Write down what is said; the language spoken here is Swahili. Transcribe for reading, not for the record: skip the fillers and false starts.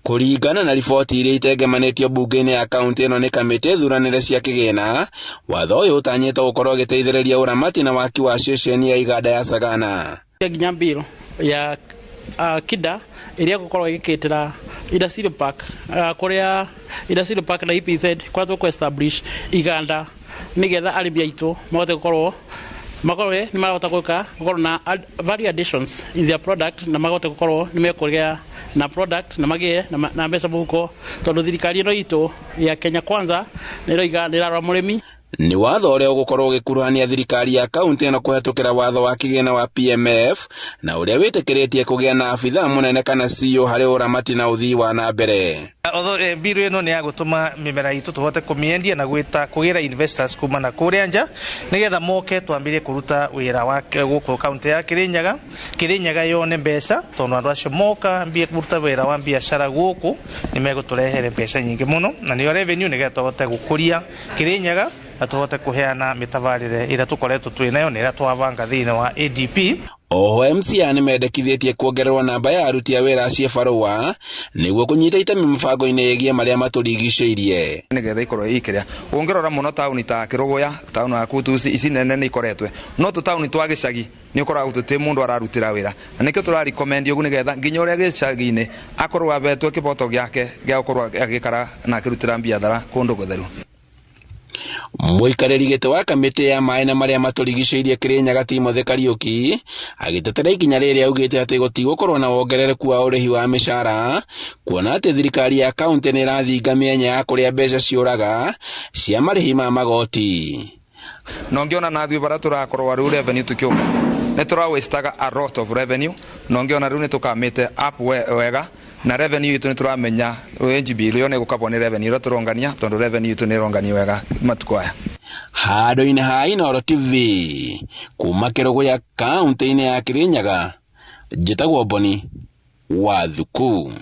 Kũringana na riboti iria itengemanĩtio bunge-inĩ ya kaunti ĩno nĩ kamĩtĩ thuranĩre cia kĩgĩna, watho ũyũ ũtanyĩtwo gũkorwo ũgĩteithĩrĩria ũramati na waki wa ceceni ya iganda ya Sagana. Nginya mbiro ya KIDA iria gũkorwo igĩkĩtĩra Industry Park kũrĩa Industry Park na EPZ kwatwo ku establish iganda nĩgetha arĩmi aitũ mahote gũkorwo nĩ marahota gũkorwo na value additions in their product na mahote gũkorwo nĩ mekũgĩa na product na magĩe na mbeca mũhuko, tondũ thirikari ĩno itũ ya Kenya Kwanza nĩrarora mũrĩmi. Nĩ watho ũrĩa ũgũkorwo ũgĩkuruhania thirikari ya kaunti ĩno kũhetũkĩra watho wa kĩgĩna wa PMF na ũrĩa wĩtĩkĩrĩtie kũgĩa na abithaa mũnene kana CEO harĩ ũramati na ũthii wa na mbere. Biru ĩno nĩ ya gũtũma mĩmera itũ tũhote kũmĩendia na kũgĩra investors kuma na kũrĩa nja nĩgetha moke twambĩrĩrie kũruta wĩra wa gũkũ kaunti ya Kirinyaga yone mbeca, tondũ andũ acio moka mbie kũruta wĩra wa biacara gũkũ nĩ megũtũrehere mbeca nyingĩ mũno, na nĩyo revenue nĩgetha tũhote gũkũria Kirinyaga na tũhote kũheana mĩtabarĩre ĩrĩa tũkoretwo twĩ nayo na ĩrĩa twabanga thĩinĩ wa ADP. Oho MCA nĩ mendekithĩtie kuongererwo namba ya aruti a wĩra acio barũa nĩguo kũnyita itemi mũbango-inĩ ĩgiĩ marĩa matũrigicĩirie. Nĩgetha ikorwo ikĩrĩa ũngĩrora mũno taũni ta Kĩrũgũya, taũni ya Kutusi, ici nene nĩ ikoretwe, no tũtaũni twa gĩcagi nĩ ũkoraga gũtũtĩ mũndũ ararutĩra wĩra, na nĩkĩo tũrarikomendi ũguo nĩgetha nginya ũrĩa gĩcagi-inĩ akorwo abetwo kĩboto gĩake gĩa gũkorwo agĩkara na akĩrutĩra biathara kũndũ gũtheru. Mũikarĩri gĩtĩ wa kamĩtĩ ya maĩ na marĩa matũrigicĩirie Kirinyaga Timothy Kariuki agĩtetera ikinya rĩrĩa augĩte atĩ gũtigũkorwo na wongerereku wa ũrĩhi wa mĩcara, kuona atĩ thirikari ya kaunti nĩ ĩrathinga mĩenya ya kũrĩa mbeca ciũraga cia marĩhi ma magoti. No ngĩona na thiũ bara tũrakorwo rĩu revenue tũkĩũma nĩ tũrawĩstaga a lot of revenue, no ngĩona rĩu nĩ tũkamĩte up wega na revenue itu nĩ tũramenya NGB rĩo nĩ gũkabwo nĩ revenue ĩrĩa tũrongania, tondũ revenue itu nĩ ĩrongania wega matukũ aya. Handũ-inĩ ha Inooro TV kuma Kĩrũgũya kaunti-inĩ ya Kirinyaga, njĩtagwo Boni Wathuku.